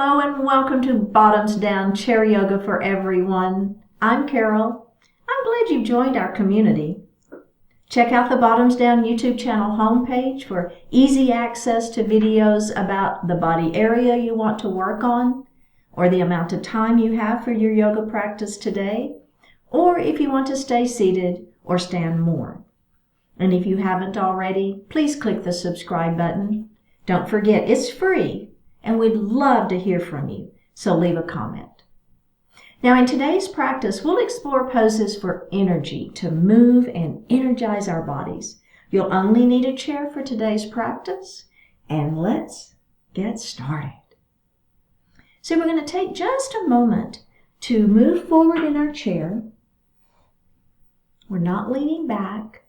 Hello and welcome to Bottoms Down Chair Yoga for Everyone. I'm Carol. I'm glad you've joined our community. Check out the Bottoms Down YouTube channel homepage for easy access to videos about the body area you want to work on, or the amount of time you have for your yoga practice today, or if you want to stay seated or stand more. And if you haven't already, please click the subscribe button. Don't forget, it's free. And we'd love to hear from you, so leave a comment. Now in today's practice, we'll explore poses for energy to move and energize our bodies. You'll only need a chair for today's practice, and let's get started. So we're going to take just a moment to move forward in our chair. We're not leaning back.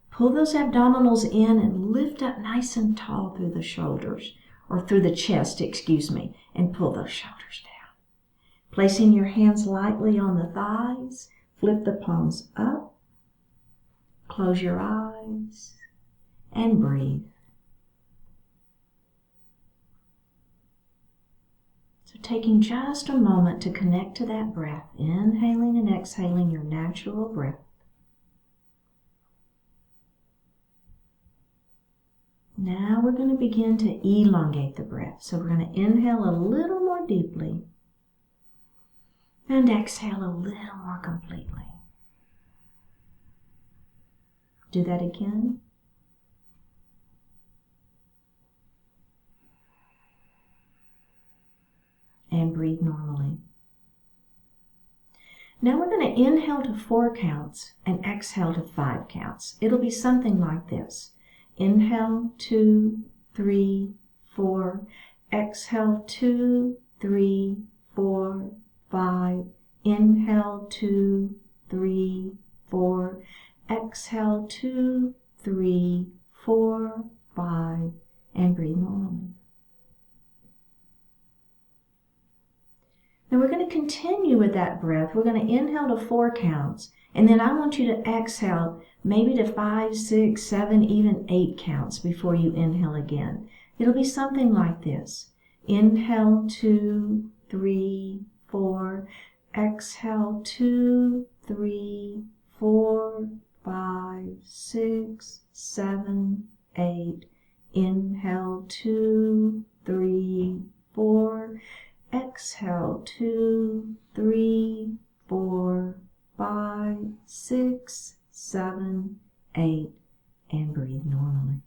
Pull those abdominals in and lift up nice and tall through the shoulders. Or through the chest, and pull those shoulders down. Placing your hands lightly on the thighs, flip the palms up, close your eyes, and breathe. So taking just a moment to connect to that breath, inhaling and exhaling your natural breath. Now we're going to begin to elongate the breath. So we're going to inhale a little more deeply and exhale a little more completely. Do that again. And breathe normally. Now we're going to inhale to 4 counts and exhale to 5 counts. It'll be something like this. Inhale, 2, 3, 4. Exhale, 2, 3, 4, 5. Inhale, 2, 3, 4. Exhale, 2, 3, 4, 5. And breathe normally. Now we're going to continue with that breath. We're going to inhale to 4 counts. And then I want you to exhale maybe to 5, 6, 7, even 8 counts before you inhale again. It'll be something like this. Inhale, 2, 3, 4. Exhale, 2, 3, 4, 5, 6, 7, 8. Inhale, 2, 3, 4. Exhale, 2, 3, 4, 5, 6, 7, 8, and breathe normally.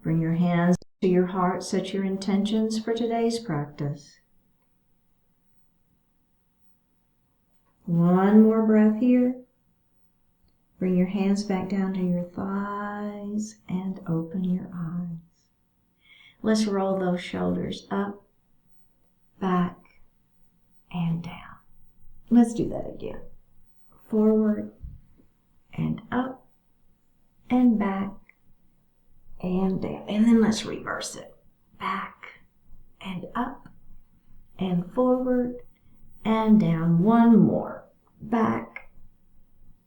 Bring your hands to your heart. Set your intentions for today's practice. One more breath here. Bring your hands back down to your thighs and open your eyes. Let's roll those shoulders up, back, and down. Let's do that again. Forward and up and back and down. And then let's reverse it. Back and up and forward and down. One more. Back,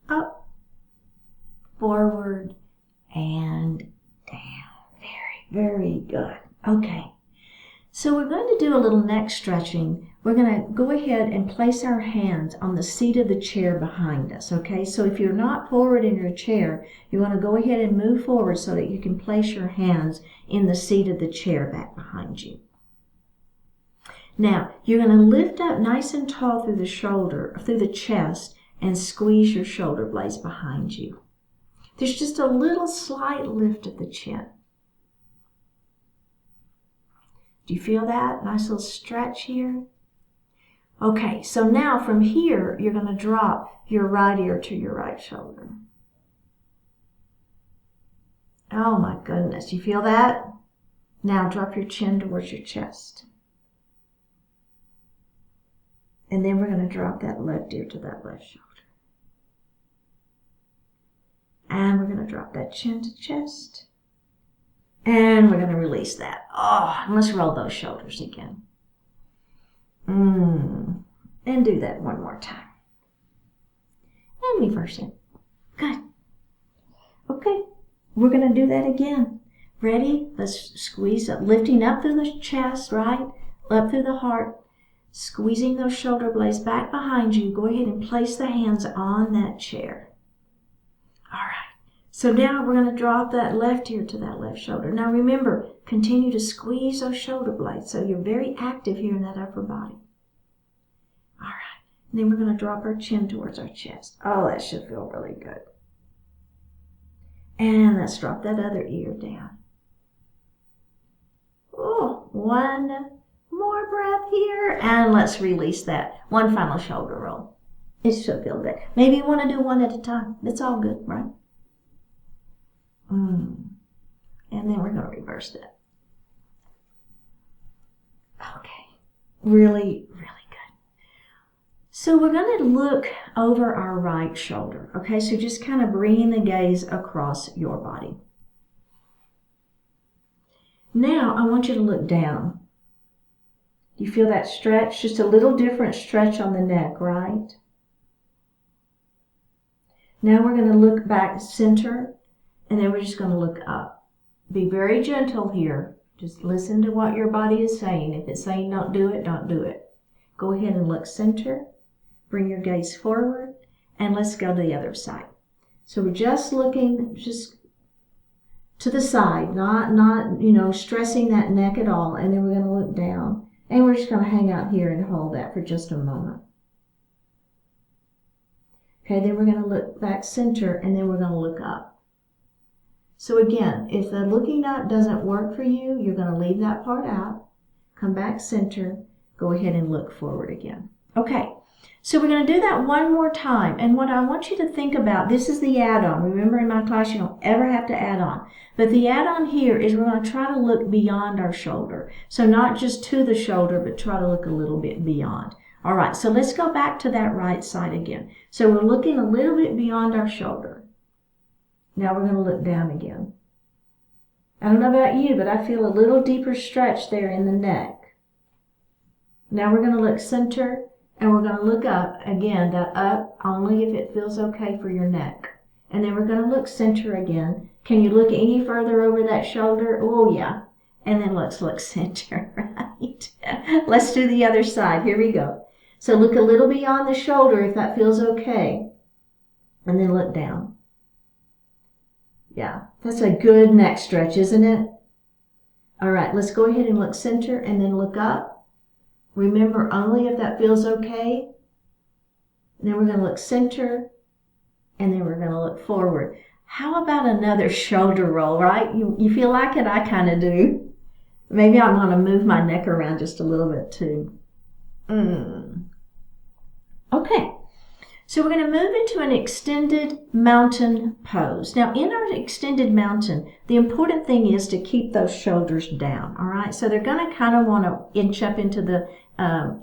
up, forward, and down. Very, very good. Okay. So we're going to do a little neck stretching. We're going to go ahead and place our hands on the seat of the chair behind us, okay? So if you're not forward in your chair, you want to go ahead and move forward so that you can place your hands in the seat of the chair back behind you. Now, you're going to lift up nice and tall through the chest, and squeeze your shoulder blades behind you. There's just a little slight lift of the chin. Do you feel that? Nice little stretch here. Okay, so now from here, you're going to drop your right ear to your right shoulder. Oh my goodness, you feel that? Now drop your chin towards your chest. And then we're going to drop that left ear to that left shoulder. And we're going to drop that chin to chest. And we're going to release that. Oh, and let's roll those shoulders again. And do that one more time. And reverse it. Good. Okay, we're going to do that again. Ready? Let's squeeze up, lifting up through the chest, right? Up through the heart. Squeezing those shoulder blades back behind you. Go ahead and place the hands on that chair. All right. So now we're going to drop that left ear to that left shoulder. Now remember, continue to squeeze those shoulder blades so you're very active here in that upper body. All right. And then we're going to drop our chin towards our chest. Oh, that should feel really good. And let's drop that other ear down. Oh, one more breath here. And let's release that. One final shoulder roll. It should feel good. Maybe you want to do one at a time. It's all good, right? And then we're going to reverse that. Okay. Really, really good. So we're going to look over our right shoulder. Okay, so just kind of bringing the gaze across your body. Now I want you to look down. You feel that stretch? Just a little different stretch on the neck, right? Now we're going to look back center, and then we're just going to look up. Be very gentle here. Just listen to what your body is saying. If it's saying don't do it, don't do it. Go ahead and look center. Bring your gaze forward, and let's go to the other side. So we're just looking just to the side, not stressing that neck at all. And then we're going to look down, and we're just going to hang out here and hold that for just a moment. Okay, then we're going to look back center, and then we're going to look up. So again, if the looking up doesn't work for you, you're going to leave that part out. Come back center. Go ahead and look forward again. Okay, so we're going to do that one more time. And what I want you to think about, this is the add-on. Remember in my class, you don't ever have to add on. But the add-on here is we're going to try to look beyond our shoulder. So not just to the shoulder, but try to look a little bit beyond. All right, so let's go back to that right side again. So we're looking a little bit beyond our shoulder. Now we're going to look down again. I don't know about you, but I feel a little deeper stretch there in the neck. Now we're going to look center, and we're going to look up. Again, that up only if it feels okay for your neck. And then we're going to look center again. Can you look any further over that shoulder? Oh, yeah. And then let's look center, right? Let's do the other side. Here we go. So look a little beyond the shoulder if that feels okay. And then look down. Yeah, that's a good neck stretch, isn't it? All right, let's go ahead and look center and then look up. Remember, only if that feels okay. And then we're going to look center, and then we're going to look forward. How about another shoulder roll, right? You feel like it? I kind of do. Maybe I'm going to move my neck around just a little bit too. Okay, so we're going to move into an extended mountain pose. Now, in our extended mountain, the important thing is to keep those shoulders down, all right? So they're going to kind of want to inch up into the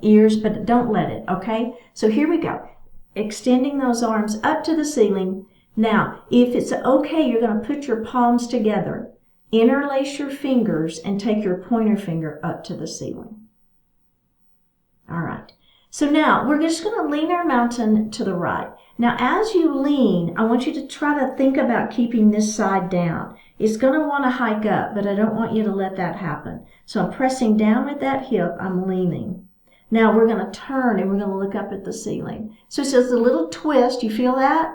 ears, but don't let it, okay? So here we go. Extending those arms up to the ceiling. Now, if it's okay, you're going to put your palms together, interlace your fingers, and take your pointer finger up to the ceiling. All right. So now we're just going to lean our mountain to the right. Now, as you lean, I want you to try to think about keeping this side down. It's going to want to hike up, but I don't want you to let that happen. So I'm pressing down with that hip. I'm leaning. Now we're going to turn and we're going to look up at the ceiling. So it's just a little twist. You feel that?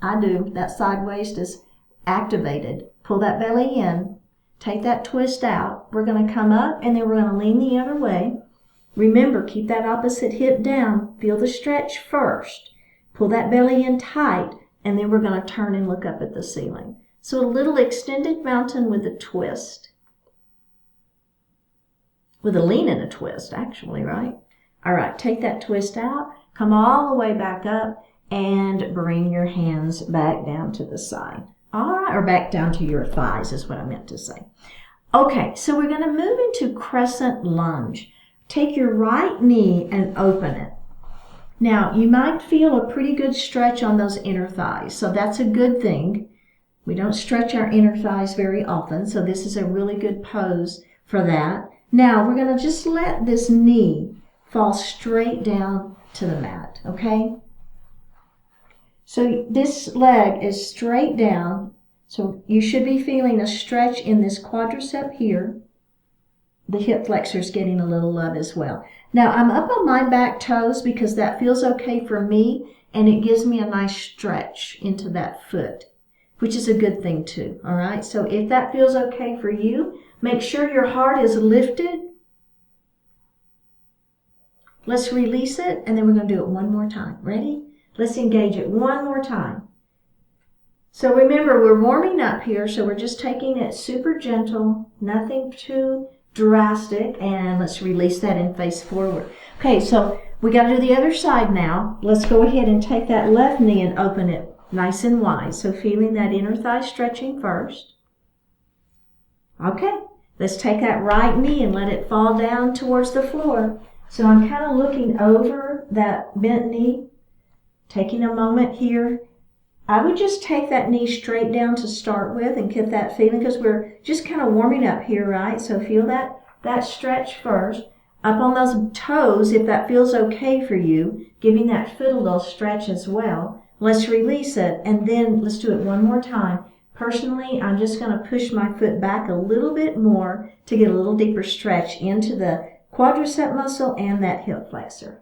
I do. That side waist is activated. Pull that belly in. Take that twist out. We're going to come up and then we're going to lean the other way. Remember, keep that opposite hip down. Feel the stretch first. Pull that belly in tight, and then we're going to turn and look up at the ceiling. So a little extended mountain with a twist. With a lean and a twist, actually, right? All right, take that twist out. Come all the way back up, and bring your hands back down to the side. All right, or back down to your thighs is what I meant to say. Okay, so we're going to move into crescent lunge. Take your right knee and open it. Now, you might feel a pretty good stretch on those inner thighs, so that's a good thing. We don't stretch our inner thighs very often, so this is a really good pose for that. Now, we're going to just let this knee fall straight down to the mat, okay? So this leg is straight down, So you should be feeling a stretch in this quadricep here. The hip flexor is getting a little love as well. Now I'm up on my back toes because that feels okay for me, and it gives me a nice stretch into that foot, which is a good thing too, all right? So if that feels okay for you, make sure your heart is lifted. Let's release it, and then we're going to do it one more time. Ready? Let's engage it one more time. So remember, we're warming up here, so we're just taking it super gentle, nothing too drastic, and let's release that and face forward. Okay, so we got to do the other side now. Let's go ahead and take that left knee and open it nice and wide. So feeling that inner thigh stretching first. Okay, let's take that right knee and let it fall down towards the floor. So I'm kind of looking over that bent knee, taking a moment here. I would just take that knee straight down to start with and get that feeling, because we're just kind of warming up here, right? So feel that stretch first. Up on those toes, if that feels okay for you, giving that foot a little stretch as well. Let's release it, and then let's do it one more time. Personally, I'm just going to push my foot back a little bit more to get a little deeper stretch into the quadricep muscle and that hip flexor.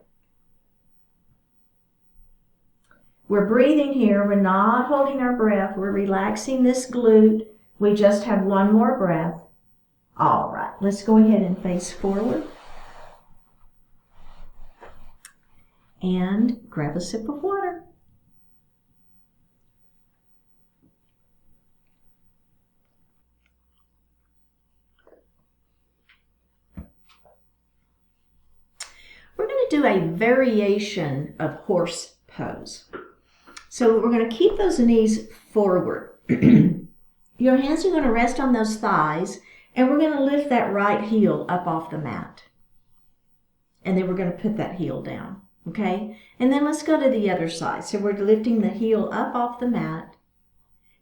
We're breathing here. We're not holding our breath. We're relaxing this glute. We just have one more breath. All right, let's go ahead and face forward. And grab a sip of water. We're going to do a variation of horse pose. So we're going to keep those knees forward. Your hands are going to rest on those thighs, and we're going to lift that right heel up off the mat. And then we're going to put that heel down, okay? And then let's go to the other side. So we're lifting the heel up off the mat,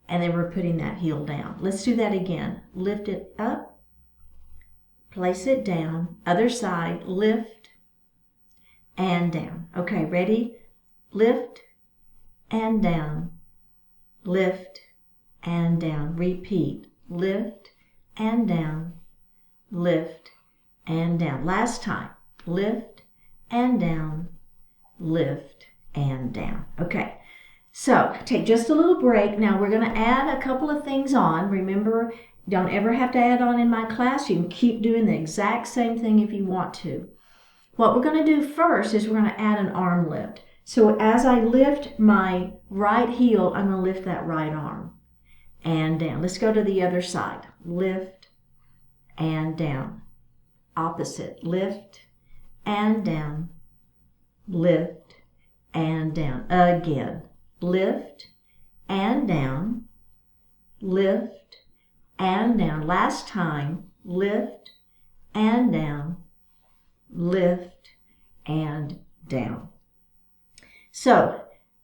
and then we're putting that heel down. Let's do that again. Lift it up, place it down. Other side, lift and down. Okay, ready? Lift and down, lift and down. Repeat, lift and down, lift and down. Last time, lift and down, lift and down. Okay, so take just a little break. Now we're going to add a couple of things on. Remember, don't ever have to add on in my class. You can keep doing the exact same thing if you want to. What we're going to do first is we're going to add an arm lift. So as I lift my right heel, I'm going to lift that right arm and down. Let's go to the other side. Lift and down. Opposite. Lift and down. Lift and down. Again. Lift and down. Lift and down. Last time. Lift and down. Lift and down. So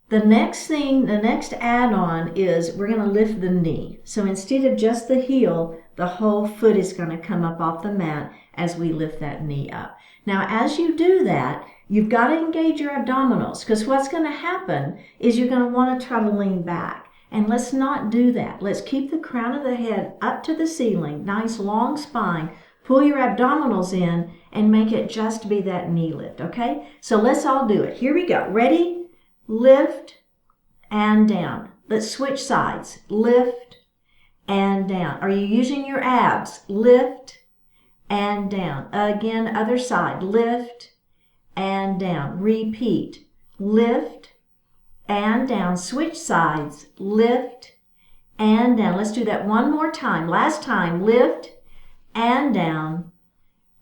the next add-on is we're going to lift the knee. So instead of just the heel, the whole foot is going to come up off the mat as we lift that knee up. Now, as you do that, you've got to engage your abdominals, because what's going to happen is you're going to want to try to lean back. And let's not do that. Let's keep the crown of the head up to the ceiling, nice long spine. Pull your abdominals in and make it just be that knee lift, okay? So let's all do it. Here we go. Ready? Lift and down. Let's switch sides. Lift and down. Are you using your abs? Lift and down. Again, other side. Lift and down. Repeat. Lift and down. Switch sides. Lift and down. Let's do that one more time. Last time. Lift and down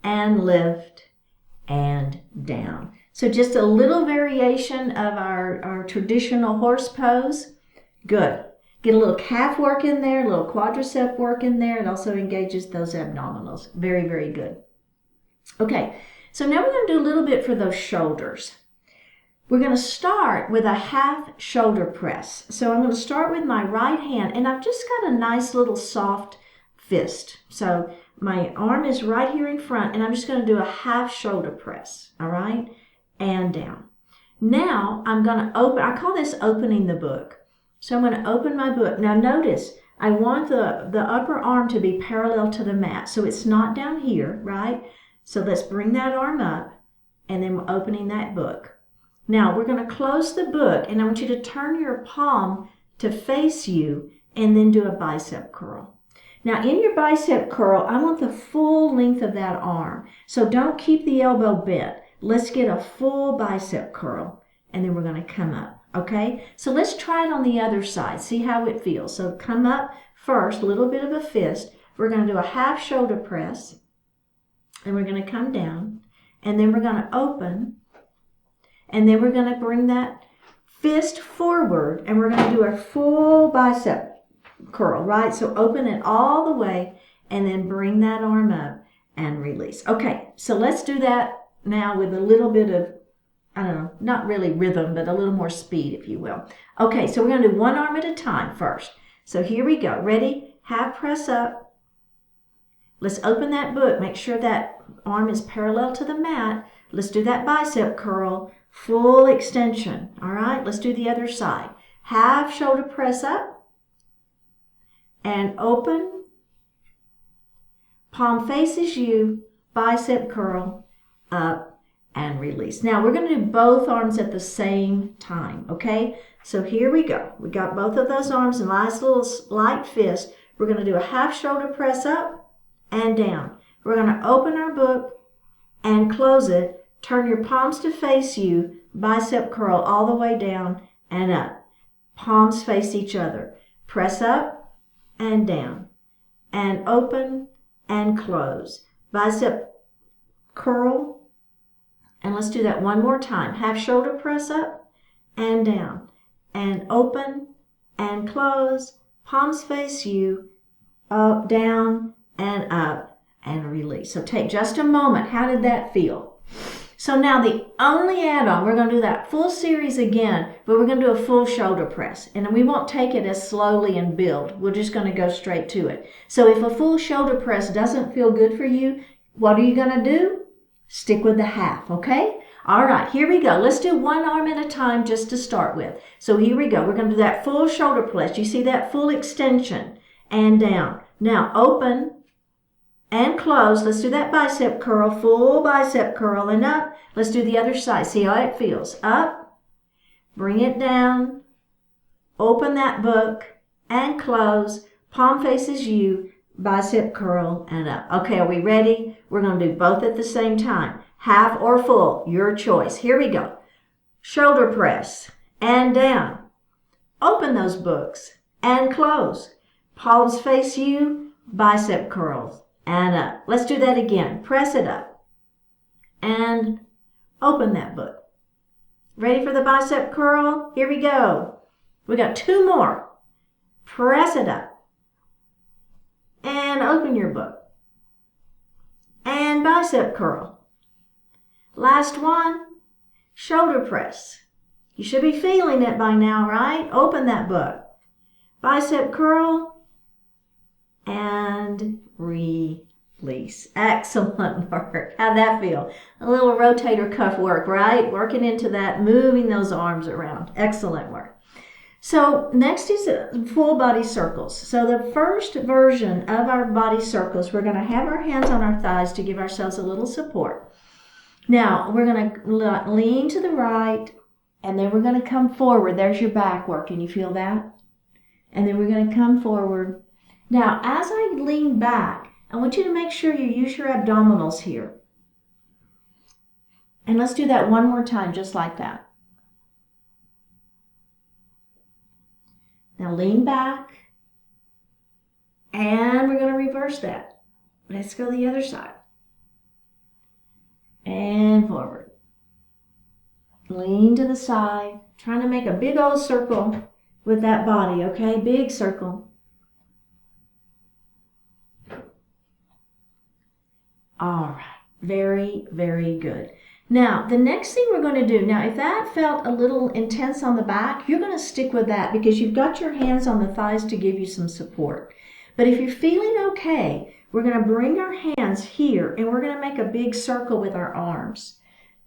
and lift and down. So just a little variation of our traditional horse pose. Good. Get a little calf work in there, a little quadricep work in there. It also engages those abdominals. Very, very good. Okay, so now we're going to do a little bit for those shoulders. We're going to start with a half shoulder press. So I'm going to start with my right hand, and I've just got a nice little soft fist. So my arm is right here in front, and I'm just going to do a half shoulder press, all right? And down. Now I'm going to open, I call this opening the book. So I'm going to open my book. Now notice, I want the upper arm to be parallel to the mat. So it's not down here, right? So let's bring that arm up, and then we're opening that book. Now we're going to close the book, and I want you to turn your palm to face you and then do a bicep curl. Now in your bicep curl, I want the full length of that arm. So don't keep the elbow bent. Let's get a full bicep curl, and then we're going to come up, okay? So let's try it on the other side, see how it feels. So come up first, a little bit of a fist. We're going to do a half shoulder press, and we're going to come down, and then we're going to open, and then we're going to bring that fist forward, and we're going to do a full bicep curl, right? So open it all the way, and then bring that arm up and release. Okay, so let's do that now with a little bit of, I don't know, not really rhythm, but a little more speed, if you will. Okay, so we're going to do one arm at a time first. So here we go. Ready? Half press up. Let's open that book. Make sure that arm is parallel to the mat. Let's do that bicep curl, full extension. All right, let's do the other side. Half shoulder press up and open. Palm faces you, bicep curl, up and release. Now we're going to do both arms at the same time, okay? So here we go. We got both of those arms in nice little light fist. We're going to do a half shoulder press up and down. We're going to open our book and close it. Turn your palms to face you, bicep curl all the way down and up. Palms face each other. Press up and down and open and close. Bicep curl. And let's do that one more time. Half shoulder press up and down and open and close. Palms face you, up, down, and up, and release. So take just a moment. How did that feel? So now the only add-on, we're going to do that full series again, but we're going to do a full shoulder press. And we won't take it as slowly and build. We're just going to go straight to it. So if a full shoulder press doesn't feel good for you, what are you going to do? Stick with the half, okay? All right, here we go. Let's do one arm at a time just to start with. So here we go. We're going to do that full shoulder press. You see that full extension and down. Now open and close. Let's do that bicep curl, full bicep curl and up. Let's do the other side. See how it feels. Up, bring it down, open that book and close. Palm faces you, bicep curl and up. Okay, are we ready? We're going to do both at the same time. Half or full, your choice. Here we go. Shoulder press and down. Open those books and close. Palms face you, bicep curls and up. Let's do that again. Press it up and open that book. Ready for the bicep curl? Here we go. We got two more. Press it up and open your book. And bicep curl. Last one, shoulder press. You should be feeling it by now, right? Open that book. Bicep curl and release. Excellent work. How'd that feel? A little rotator cuff work, right? Working into that, moving those arms around. Excellent work. So next is full body circles. So the first version of our body circles, we're going to have our hands on our thighs to give ourselves a little support. Now we're going to lean to the right, and then we're going to come forward. There's your back work. Can you feel that? And then we're going to come forward. Now as I lean back, I want you to make sure you use your abdominals here. And let's do that one more time, just like that. Now lean back, and we're going to reverse that. Let's go the other side. And forward. Lean to the side, trying to make a big old circle with that body, okay? Big circle. All right, very, very good. Now, the next thing we're going to do, now if that felt a little intense on the back, you're going to stick with that because you've got your hands on the thighs to give you some support. But if you're feeling okay, we're going to bring our hands here and we're going to make a big circle with our arms.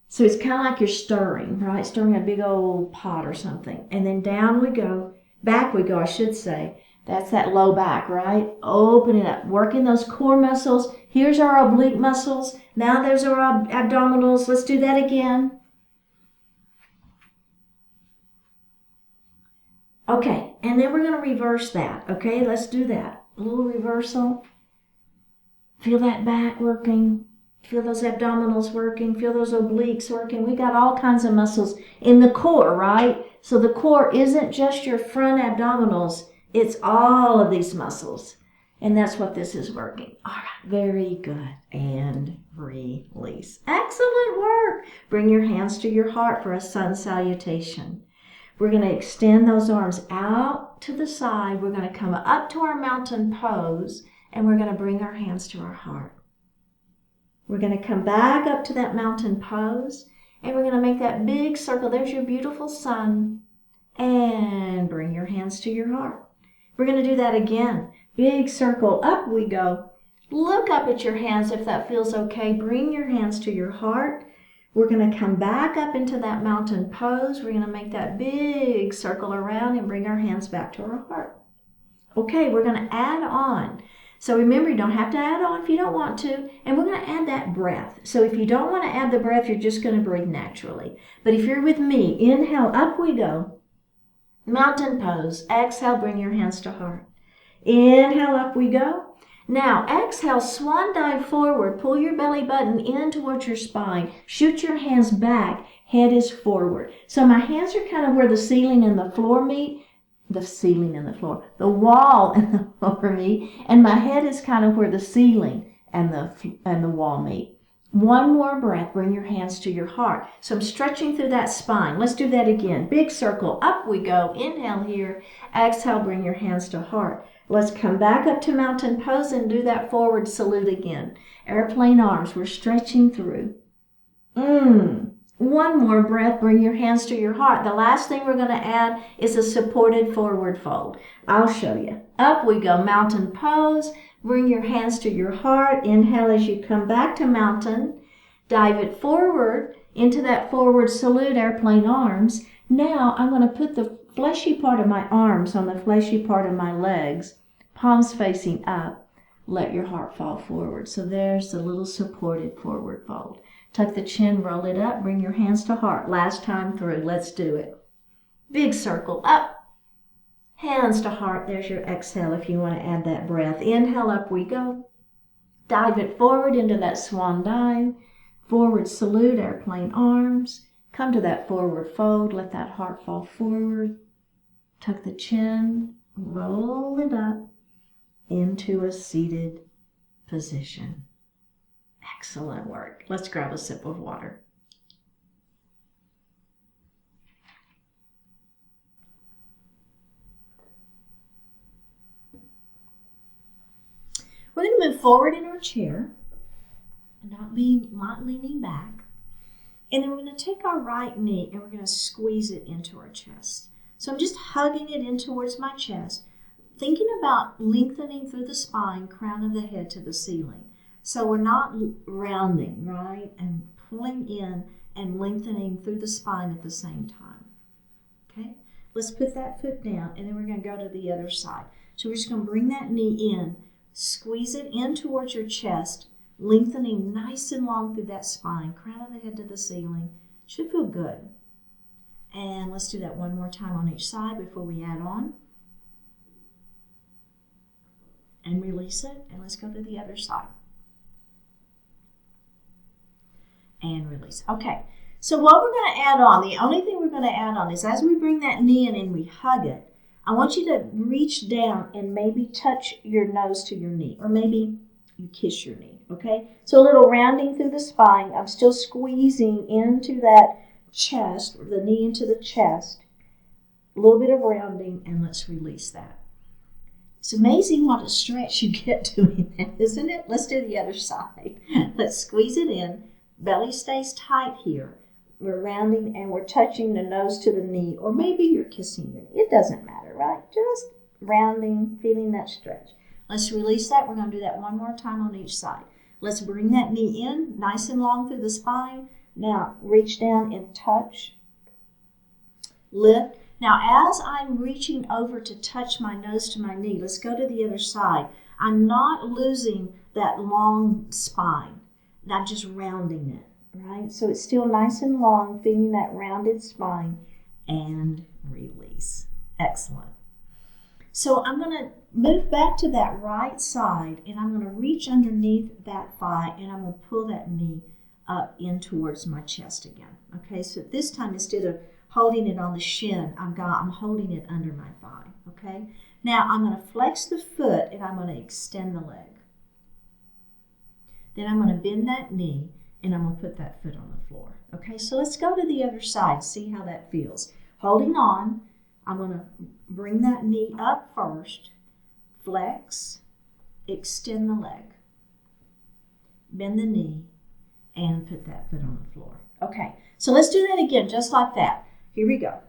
So it's kind of like you're stirring, right? Stirring a big old pot or something. And then down we go, back we go, I should say. That's that low back, right? Open it up. Working those core muscles. Here's our oblique muscles. Now there's our abdominals. Let's do that again. Okay, and then we're going to reverse that. Okay, let's do that. A little reversal. Feel that back working. Feel those abdominals working. Feel those obliques working. We got all kinds of muscles in the core, right? So the core isn't just your front abdominals. It's all of these muscles. And that's what this is working. All right, very good. And release. Excellent work. Bring your hands to your heart for a sun salutation. We're going to extend those arms out to the side. We're going to come up to our mountain pose, and we're going to bring our hands to our heart. We're going to come back up to that mountain pose, and we're going to make that big circle. There's your beautiful sun. And bring your hands to your heart. We're going to do that again. Big circle. Up we go. Look up at your hands if that feels okay. Bring your hands to your heart. We're going to come back up into that mountain pose. We're going to make that big circle around and bring our hands back to our heart. Okay, we're going to add on. So remember, you don't have to add on if you don't want to. And we're going to add that breath. So if you don't want to add the breath, you're just going to breathe naturally. But if you're with me, inhale, up we go. Mountain pose. Exhale, bring your hands to heart. Inhale, up we go. Now, exhale, swan dive forward. Pull your belly button in towards your spine. Shoot your hands back. Head is forward. So my hands are kind of where the ceiling and the floor meet. The ceiling and the floor. The wall and the floor meet. And my head is kind of where the ceiling and the wall meet. One more breath. Bring your hands to your heart. So I'm stretching through that spine. Let's do that again. Big circle. Up we go. Inhale here. Exhale, bring your hands to heart. Let's come back up to mountain pose and do that forward salute again. Airplane arms. We're stretching through. One more breath. Bring your hands to your heart. The last thing we're going to add is a supported forward fold. I'll show you. Up we go. Mountain pose. Bring your hands to your heart. Inhale as you come back to mountain. Dive it forward into that forward salute, airplane arms. Now I'm going to put the fleshy part of my arms on the fleshy part of my legs, palms facing up. Let your heart fall forward. So there's the little supported forward fold. Tuck the chin, roll it up, bring your hands to heart. Last time through. Let's do it. Big circle up. Hands to heart. There's your exhale if you want to add that breath. Inhale, up we go. Dive it forward into that swan dive. Forward salute, airplane arms. Come to that forward fold. Let that heart fall forward. Tuck the chin. Roll it up into a seated position. Excellent work. Let's grab a sip of water. We're going to move forward in our chair, not leaning back. And then we're going to take our right knee and we're going to squeeze it into our chest. So I'm just hugging it in towards my chest, thinking about lengthening through the spine, crown of the head to the ceiling. So we're not rounding, right? And pulling in and lengthening through the spine at the same time. Okay? Let's put that foot down and then we're going to go to the other side. So we're just going to bring that knee in, squeeze it in towards your chest, lengthening nice and long through that spine, crown of the head to the ceiling. Should feel good. And let's do that one more time on each side before we add on. And release it. And let's go to the other side. And release. Okay, so what we're going to add on, the only thing we're going to add on is as we bring that knee in and we hug it, I want you to reach down and maybe touch your nose to your knee, or maybe you kiss your knee, okay? So a little rounding through the spine. I'm still squeezing into that chest, the knee into the chest. A little bit of rounding, and let's release that. It's amazing what a stretch you get doing that, isn't it? Let's do the other side. Let's squeeze it in. Belly stays tight here. We're rounding and we're touching the nose to the knee, or maybe you're kissing your knee. It doesn't matter, right? Just rounding, feeling that stretch. Let's release that. We're going to do that one more time on each side. Let's bring that knee in, nice and long through the spine. Now, reach down and touch. Lift. Now, as I'm reaching over to touch my nose to my knee, let's go to the other side. I'm not losing that long spine. I'm just rounding it, right? So it's still nice and long, feeling that rounded spine, and release. Excellent. So I'm going to move back to that right side, and I'm going to reach underneath that thigh, and I'm going to pull that knee up in towards my chest again. Okay, so this time, instead of holding it on the shin, I'm holding it under my thigh. Okay, now I'm going to flex the foot, and I'm going to extend the leg. Then I'm going to bend that knee, and I'm going to put that foot on the floor. Okay, so let's go to the other side, see how that feels. Holding on, I'm going to bring that knee up first, flex, extend the leg, bend the knee, and put that foot on the floor. Okay, so let's do that again, just like that. Here we go.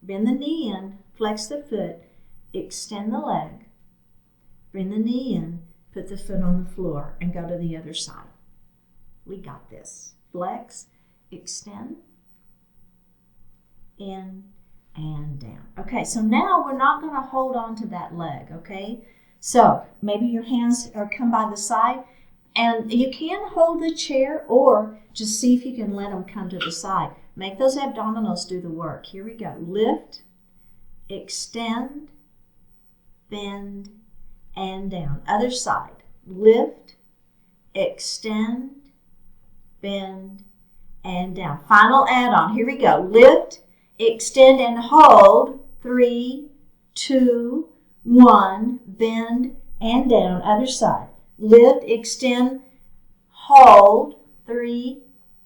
Bend the knee in, flex the foot, extend the leg, bring the knee in, put the foot on the floor, and go to the other side. We got this. Flex, extend, in, and down. Okay, so now we're not going to hold on to that leg, okay? So maybe your hands come by the side, and you can hold the chair or just see if you can let them come to the side. Make those abdominals do the work. Here we go. Lift, extend, bend, and down. Other side. Lift, extend, bend, and down. Final add-on. Here we go. Lift, extend, and hold. 3, 2, 1. Bend, and down. Other side. Lift, extend, hold. 3,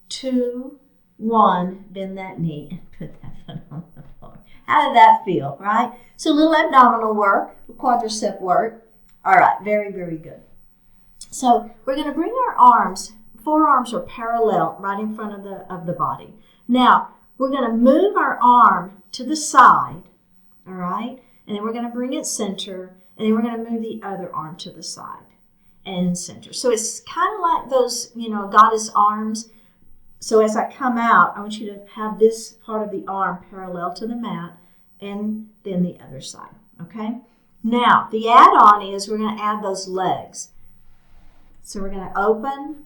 2, 1. Bend that knee and put that foot on the floor. How did that feel, right? So a little abdominal work, quadricep work. All right, very, very good. So we're going to bring our arms, forearms are parallel right in front of the body. Now, we're going to move our arm to the side, all right? And then we're going to bring it center, and then we're going to move the other arm to the side and center. So it's kind of like those, goddess arms. So as I come out, I want you to have this part of the arm parallel to the mat, and then the other side, okay? Now, the add-on is we're going to add those legs. So we're going to open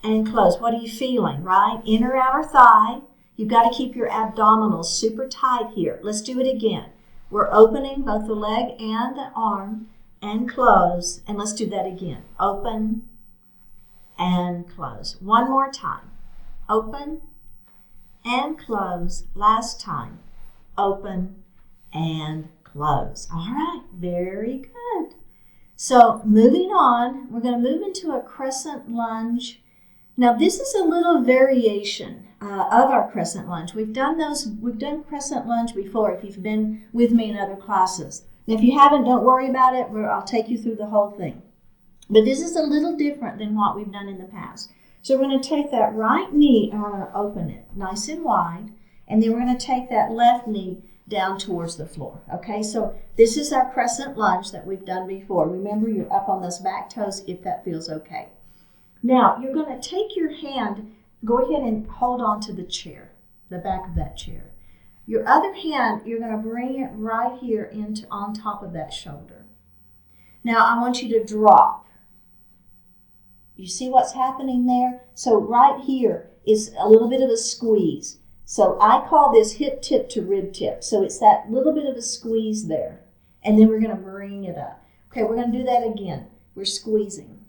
and close. What are you feeling, right? Inner, outer thigh. You've got to keep your abdominals super tight here. Let's do it again. We're opening both the leg and the arm and close. And let's do that again. Open and close. One more time. Open and close. Last time. Open and close. All right. Very good. So moving on, we're going to move into a crescent lunge. Now this is a little variation of our crescent lunge. We've done crescent lunge before if you've been with me in other classes. And if you haven't, don't worry about it. I'll take you through the whole thing. But this is a little different than what we've done in the past. So we're going to take that right knee and we're going to open it nice and wide. And then we're going to take that left knee down towards the floor. Okay, so this is our crescent lunge that we've done before. Remember, you're up on those back toes if that feels okay. Now, you're going to take your hand, go ahead and hold on to the chair, the back of that chair. Your other hand, you're going to bring it right here on top of that shoulder. Now, I want you to drop. You see what's happening there? So right here is a little bit of a squeeze. So I call this hip tip to rib tip. So it's that little bit of a squeeze there. And then we're going to bring it up. Okay, we're going to do that again. We're squeezing.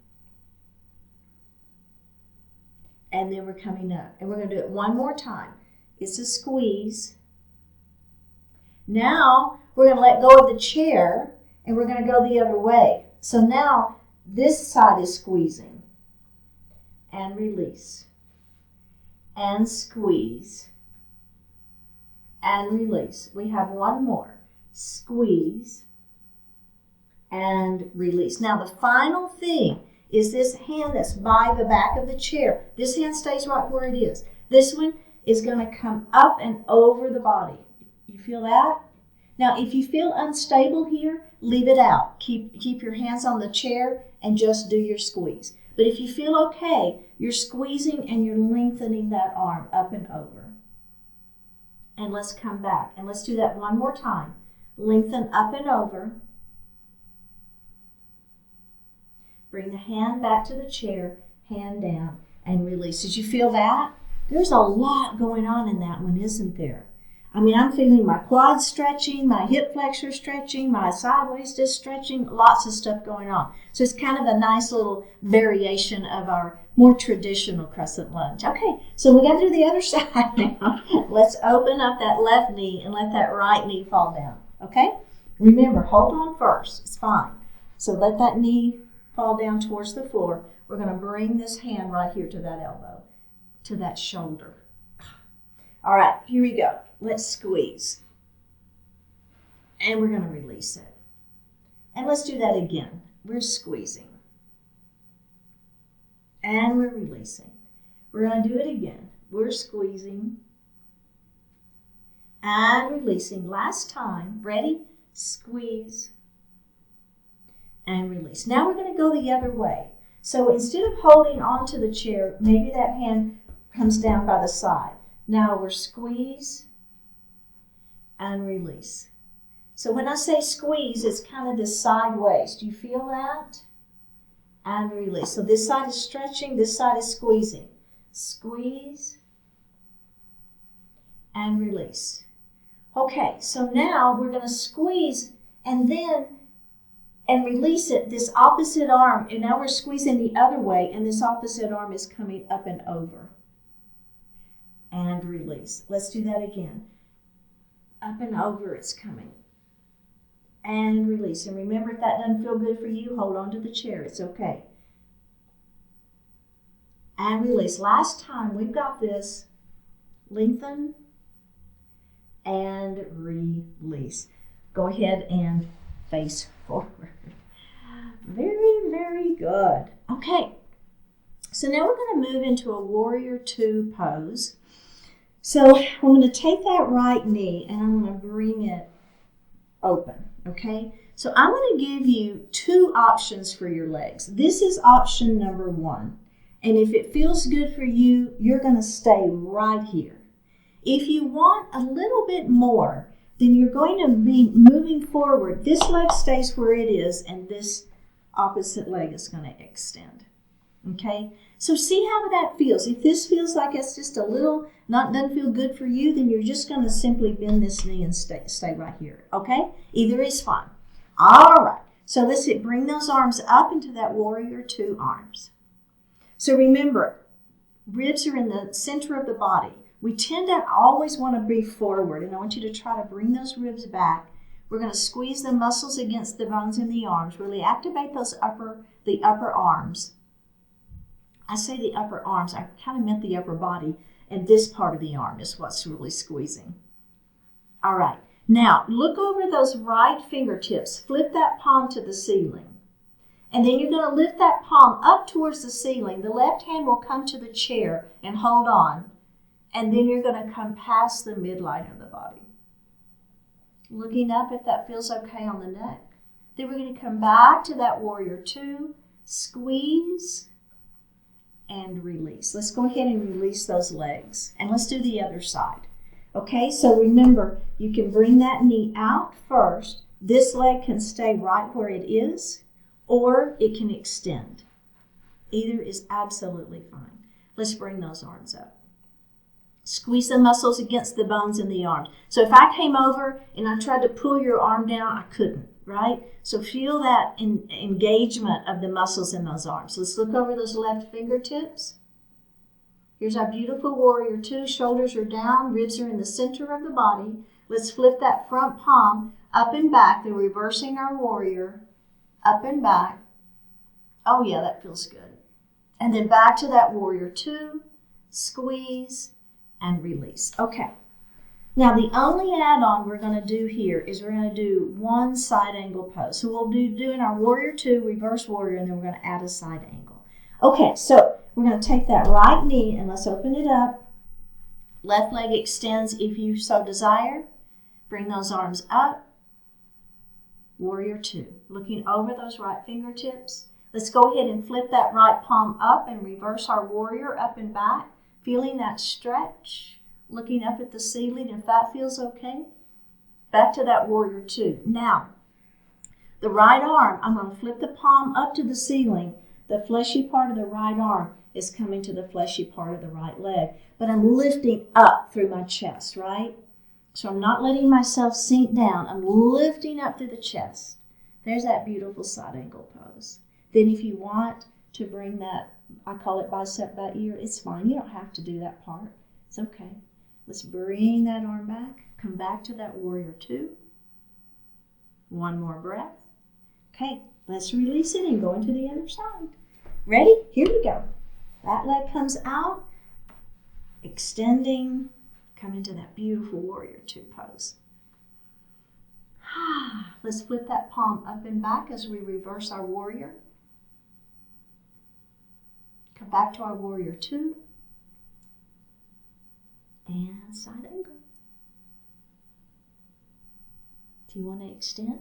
And then we're coming up. And we're going to do it one more time. It's a squeeze. Now we're going to let go of the chair and we're going to go the other way. So now this side is squeezing. And release. And squeeze. And release. We have one more. Squeeze and release. Now the final thing is this hand that's by the back of the chair. This hand stays right where it is. This one is going to come up and over the body. You feel that? Now if you feel unstable here, leave it out. Keep your hands on the chair and just do your squeeze. But if you feel okay, you're squeezing and you're lengthening that arm up and over. And let's come back. And let's do that one more time. Lengthen up and over. Bring the hand back to the chair, hand down, and release. Did you feel that? There's a lot going on in that one, isn't there? I mean, I'm feeling my quads stretching, my hip flexor stretching, my side waist is stretching, lots of stuff going on. So it's kind of a nice little variation of our more traditional crescent lunge. Okay, so we got to do the other side now. Let's open up that left knee and let that right knee fall down. Okay? Remember, hold on first. It's fine. So let that knee fall down towards the floor. We're going to bring this hand right here to that elbow, to that shoulder. All right, here we go. Let's squeeze. And we're going to release it. And let's do that again. We're squeezing. And we're releasing. We're going to do it again. We're squeezing. And releasing. Last time. Ready? Squeeze. And release. Now we're going to go the other way. So instead of holding onto the chair, maybe that hand comes down by the side. Now we're squeeze and release. So when I say squeeze, it's kind of this sideways. Do you feel that? And release. So this side is stretching, this side is squeezing. Squeeze and release. Okay, so now we're going to squeeze and release it, this opposite arm. And now we're squeezing the other way, and this opposite arm is coming up and over. And release. Let's do that again. Up and over it's coming. And release. And remember, if that doesn't feel good for you, hold on to the chair. It's okay. And release. Last time, we've got this. Lengthen and release. Go ahead and face forward. Very, very good. Okay. So now we're going to move into a warrior two pose. So I'm going to take that right knee and I'm going to bring it open, okay? So I'm going to give you two options for your legs. This is option number one. And if it feels good for you, you're going to stay right here. If you want a little bit more, then you're going to be moving forward. This leg stays where it is and this opposite leg is going to extend, okay? So see how that feels. If this feels like it's just a little, doesn't feel good for you, then you're just going to simply bend this knee and stay right here, okay? Either is fine. All right. So let's bring those arms up into that warrior two arms. So remember, ribs are in the center of the body. We tend to always want to be forward, and I want you to try to bring those ribs back. We're going to squeeze the muscles against the bones in the arms, really activate the upper arms. I say the upper arms, I kind of meant the upper body, and this part of the arm is what's really squeezing. All right, now look over those right fingertips, flip that palm to the ceiling, and then you're going to lift that palm up towards the ceiling. The left hand will come to the chair and hold on, and then you're going to come past the midline of the body. Looking up if that feels okay on the neck. Then we're going to come back to that warrior two, squeeze, and release. Let's go ahead and release those legs. And let's do the other side. Okay, so remember, you can bring that knee out first. This leg can stay right where it is, or it can extend. Either is absolutely fine. Let's bring those arms up. Squeeze the muscles against the bones in the arms. So if I came over and I tried to pull your arm down, I couldn't, right? So feel that engagement of the muscles in those arms. Let's look over those left fingertips. Here's our beautiful warrior two. Shoulders are down, ribs are in the center of the body. Let's flip that front palm up and back. Then reversing our warrior, up and back. Oh yeah, that feels good. And then back to that warrior two, squeeze, and release. Okay. Now the only add-on we're going to do here is we're going to do one side angle pose. So we'll be doing our warrior two, reverse warrior, and then we're going to add a side angle. Okay, so we're going to take that right knee and let's open it up. Left leg extends if you so desire. Bring those arms up. Warrior two. Looking over those right fingertips. Let's go ahead and flip that right palm up and reverse our warrior up and back. Feeling that stretch. looking up at the ceiling, if that feels okay. Back to that warrior two. Now, the right arm, I'm going to flip the palm up to the ceiling. The fleshy part of the right arm is coming to the fleshy part of the right leg. But I'm lifting up through my chest, right? So I'm not letting myself sink down. I'm lifting up through the chest. There's that beautiful side angle pose. Then if you want to bring that, I call it bicep by ear, it's fine. You don't have to do that part. It's okay. Let's bring that arm back. Come back to that warrior two. One more breath. Okay, let's release it and go into the other side. Ready? Here we go. That leg comes out, extending, come into that beautiful warrior two pose. Let's flip that palm up and back as we reverse our warrior. Come back to our warrior two. And side angle. Do you want to extend?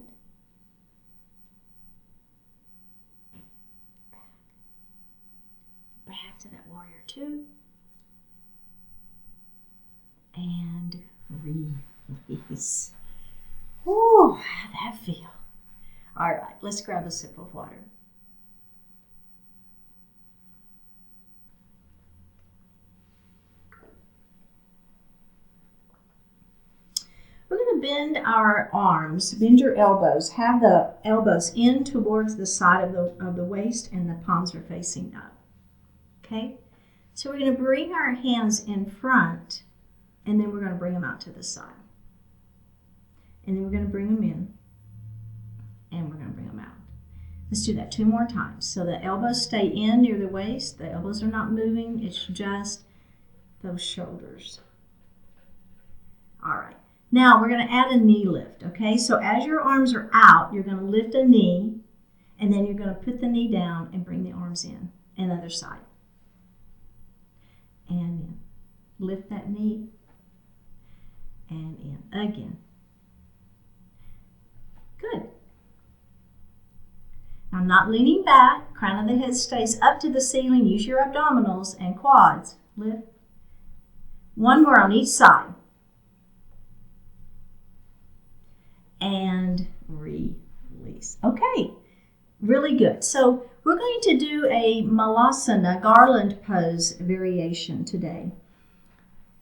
Back to that warrior two. And release. Oh, how'd that feel? All right, let's grab a sip of water. We're going to bend our arms, bend your elbows, have the elbows in towards the side of the waist, and the palms are facing up. Okay? So we're going to bring our hands in front, and then we're going to bring them out to the side. And then we're going to bring them in, and we're going to bring them out. Let's do that 2 more times. So the elbows stay in near the waist. The elbows are not moving. It's just those shoulders. All right. Now we're going to add a knee lift, okay? So as your arms are out, you're going to lift a knee, and then you're going to put the knee down and bring the arms in. And other side. And in. Lift that knee. And in. Again. Good. Now not leaning back. Crown of the head stays up to the ceiling. Use your abdominals and quads. Lift. 1 more on each side. And release. Okay, really good. So we're going to do a Malasana garland pose variation today.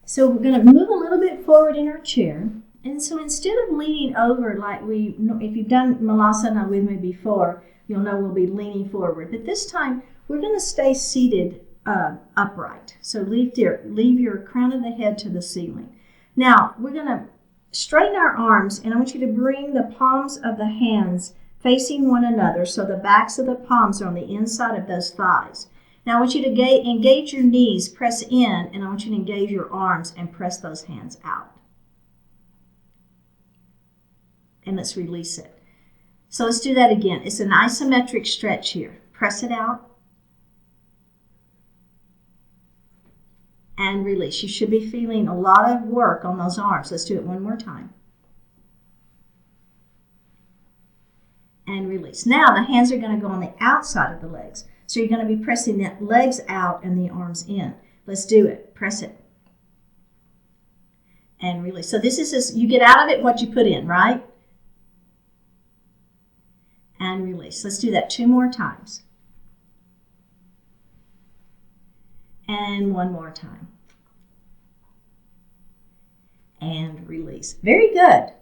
So we're going to move a little bit forward in our chair. And so instead of leaning over like if you've done Malasana with me before, you'll know we'll be leaning forward. But this time we're going to stay seated upright. So leave your crown of the head to the ceiling. Now we're going to straighten our arms, and I want you to bring the palms of the hands facing one another so the backs of the palms are on the inside of those thighs. Now I want you to engage your knees, press in, and I want you to engage your arms and press those hands out. And let's release it. So let's do that again. It's an isometric stretch here. Press it out. And release. You should be feeling a lot of work on those arms. Let's do it 1 more time. And release. Now the hands are going to go on the outside of the legs. So you're going to be pressing the legs out and the arms in. Let's do it. Press it. And release. So this is you get out of it what you put in, right? And release. Let's do that 2 more times. And 1 more time. And release. Very good.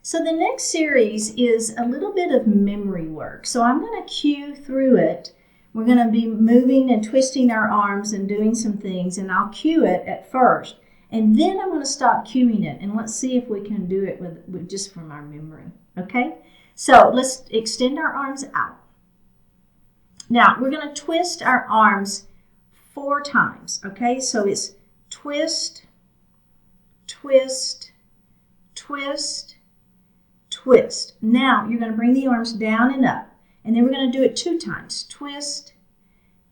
So the next series is a little bit of memory work. So I'm going to cue through it. We're going to be moving and twisting our arms and doing some things, and I'll cue it at first. And then I'm going to stop cueing it, and let's see if we can do it with just from our memory. Okay? So let's extend our arms out. Now we're going to twist our arms 4 times. Okay? So it's twist, twist, twist, twist. Now you're going to bring the arms down and up. And then we're going to do it 2 times. Twist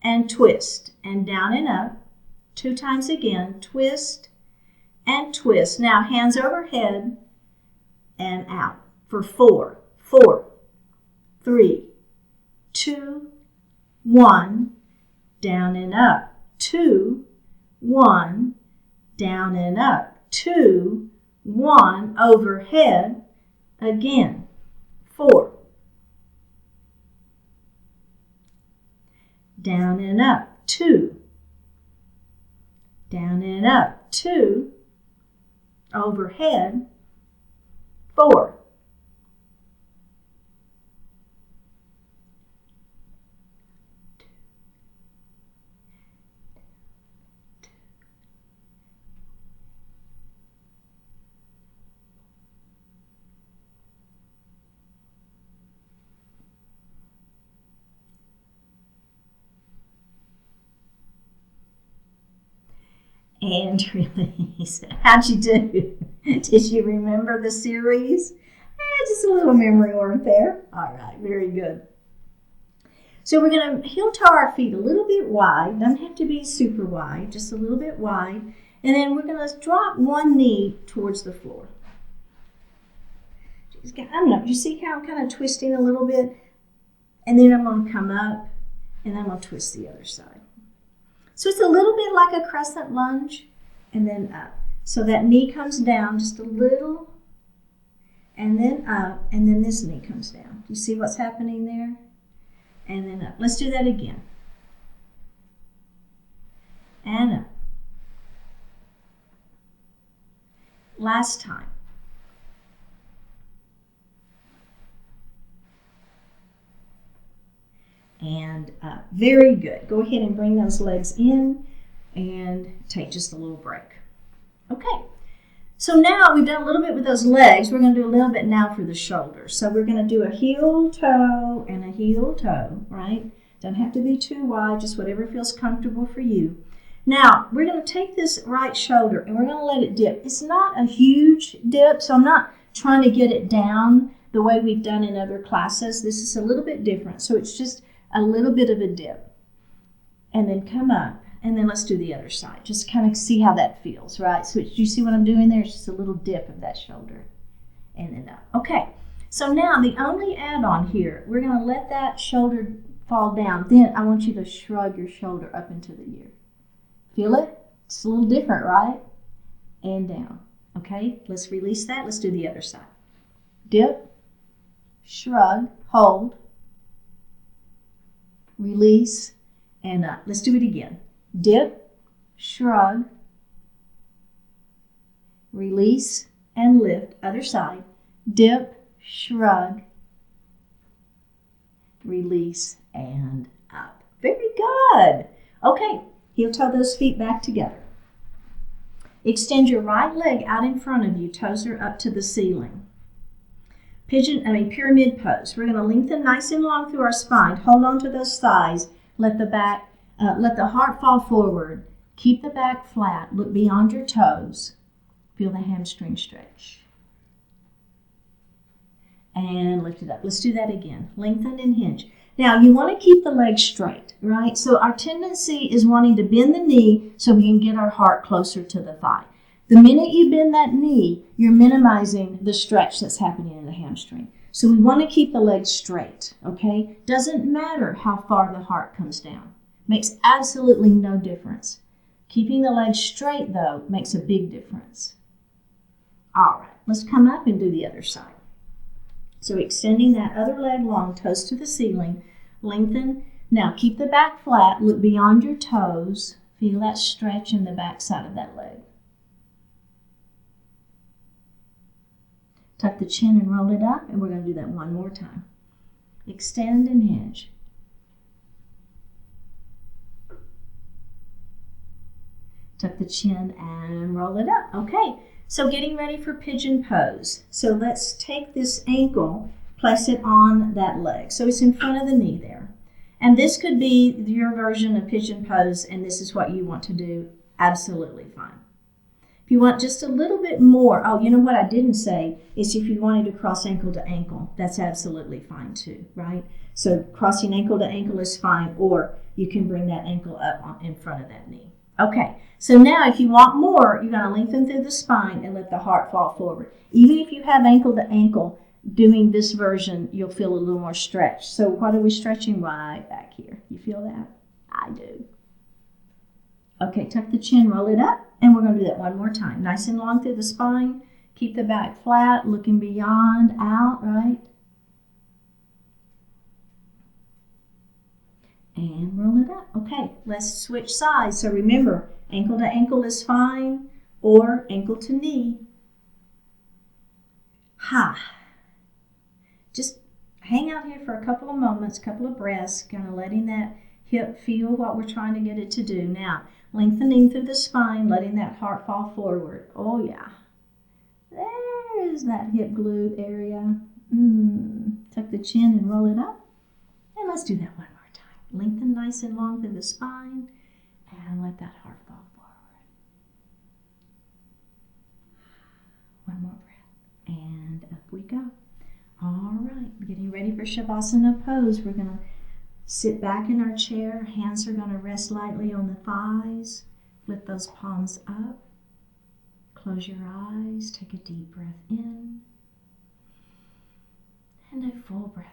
and twist. And down and up. 2 times again. Twist and twist. Now hands overhead and out for 4. 4, 3, 2, 1. Down and up. 2, 1. down and up, 2, 1, overhead, again, 4, down and up, 2, down and up, 2, overhead, 4, and release. How'd you do? Did you remember the series? Just a little memory work there. All right, very good. So we're going to heel toe our feet a little bit wide. Doesn't have to be super wide, just a little bit wide. And then we're going to drop one knee towards the floor. I don't know, you see how I'm kind of twisting a little bit? And then I'm going to come up and I'm going to twist the other side. So it's a little bit like a crescent lunge and then up. So that knee comes down just a little and then up, and then this knee comes down. You see what's happening there? And then up. Let's do that again. And up. Last time. And up. Very good. Go ahead and bring those legs in and take just a little break. Okay. So now we've done a little bit with those legs. We're going to do a little bit now for the shoulders. So we're going to do a heel toe and a heel toe, right? Don't have to be too wide, just whatever feels comfortable for you. Now, we're going to take this right shoulder and we're going to let it dip. It's not a huge dip, so I'm not trying to get it down the way we've done in other classes. This is a little bit different. So it's just a little bit of a dip. And then come up. And then let's do the other side. Just kind of see how that feels, right? So you see what I'm doing there? It's just a little dip of that shoulder. And then up. Okay. So now the only add-on here, we're going to let that shoulder fall down. Then I want you to shrug your shoulder up into the ear. Feel it? It's a little different, right? And down. Okay. Let's release that. Let's do the other side. Dip. Shrug. Hold. Release. And up. Let's do it again. Dip, shrug, release, and lift. Other side. Dip, shrug, release, and up. Very good. Okay, heel toe those feet back together. Extend your right leg out in front of you. Toes are up to the ceiling. Pyramid pose. We're going to lengthen nice and long through our spine. Hold on to those thighs. Let the heart fall forward. Keep the back flat. Look beyond your toes. Feel the hamstring stretch. And lift it up. Let's do that again. Lengthen and hinge. Now, you want to keep the legs straight, right? So our tendency is wanting to bend the knee so we can get our heart closer to the thigh. The minute you bend that knee, you're minimizing the stretch that's happening in the hamstring. So we want to keep the legs straight, okay? Doesn't matter how far the heart comes down. Makes absolutely no difference. Keeping the legs straight, though, makes a big difference. All right, let's come up and do the other side. So extending that other leg long, toes to the ceiling, lengthen. Now keep the back flat, look beyond your toes. Feel that stretch in the back side of that leg. Tuck the chin and roll it up, and we're going to do that one more time. Extend and hinge. Tuck the chin and roll it up. Okay, so getting ready for pigeon pose. So let's take this ankle, place it on that leg. So it's in front of the knee there. And this could be your version of pigeon pose, and this is what you want to do. Absolutely fine. If you want just a little bit more, oh, you know what I didn't say is if you wanted to cross ankle to ankle, that's absolutely fine too, right? So crossing ankle to ankle is fine, or you can bring that ankle up in front of that knee. Okay, so now if you want more, you're going to lengthen through the spine and let the heart fall forward. Even if you have ankle to ankle, doing this version, you'll feel a little more stretch. So what are we stretching? Right back here. You feel that? I do. Okay, tuck the chin, roll it up. And we're going to do that one more time. Nice and long through the spine. Keep the back flat, looking beyond, out, right? And roll it up. Okay, let's switch sides. So remember, ankle to ankle is fine, or ankle to knee. Just hang out here for a couple of moments, couple of breaths, kind of letting that hip feel what we're trying to get it to do. Now, lengthening through the spine, letting that heart fall forward. Oh, yeah. There's that hip glute area. Tuck the chin and roll it up. And let's do that one more time. Lengthen nice and long through the spine and let that heart fall forward. One more breath. And up we go. All right, getting ready for Savasana pose. We're going to sit back in our chair. Hands are going to rest lightly on the thighs. Lift those palms up. Close your eyes. Take a deep breath in. And a full breath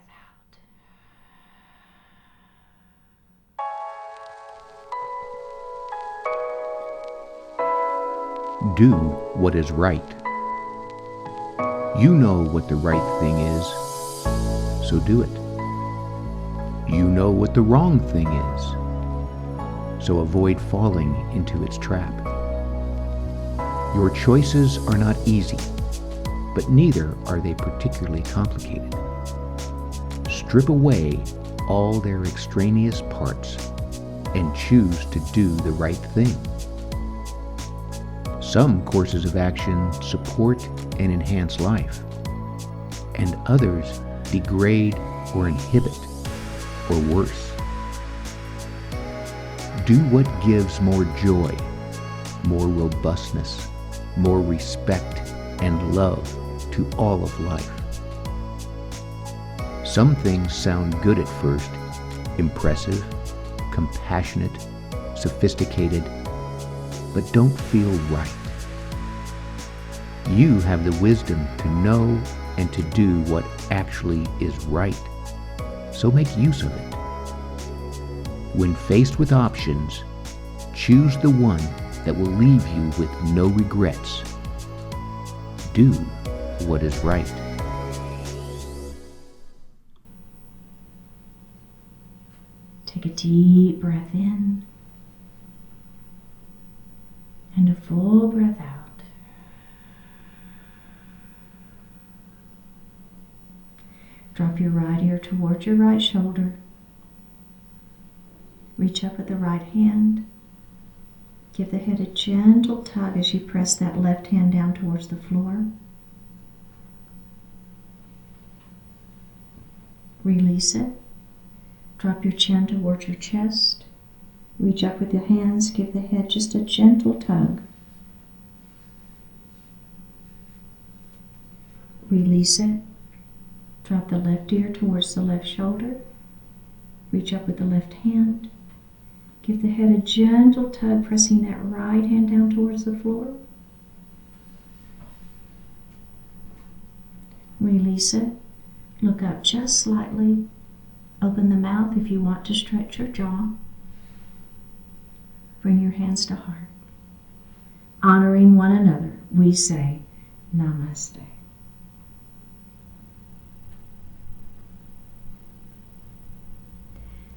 out. Do what is right. You know what the right thing is, so do it. You know what the wrong thing is, so avoid falling into its trap. Your choices are not easy, but neither are they particularly complicated. Strip away all their extraneous parts and choose to do the right thing. Some courses of action support and enhance life, and others degrade or inhibit, or worse. Do what gives more joy, more robustness, more respect and love to all of life. Some things sound good at first, impressive, compassionate, sophisticated, but don't feel right. You have the wisdom to know and to do what actually is right, so make use of it. When faced with options, choose the one that will leave you with no regrets. Do what is right. Take a deep breath in and a full breath out. Drop your right ear towards your right shoulder. Reach up with the right hand. Give the head a gentle tug as you press that left hand down towards the floor. Release it. Drop your chin towards your chest. Reach up with your hands. Give the head just a gentle tug. Release it. Drop the left ear towards the left shoulder. Reach up with the left hand. Give the head a gentle tug, pressing that right hand down towards the floor. Release it. Look up just slightly. Open the mouth if you want to stretch your jaw. Bring your hands to heart. Honoring one another, we say Namaste.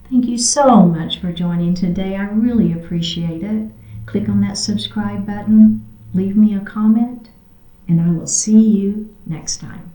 Thank you so much for joining today. I really appreciate it. Click on that subscribe button, leave me a comment, and I will see you next time.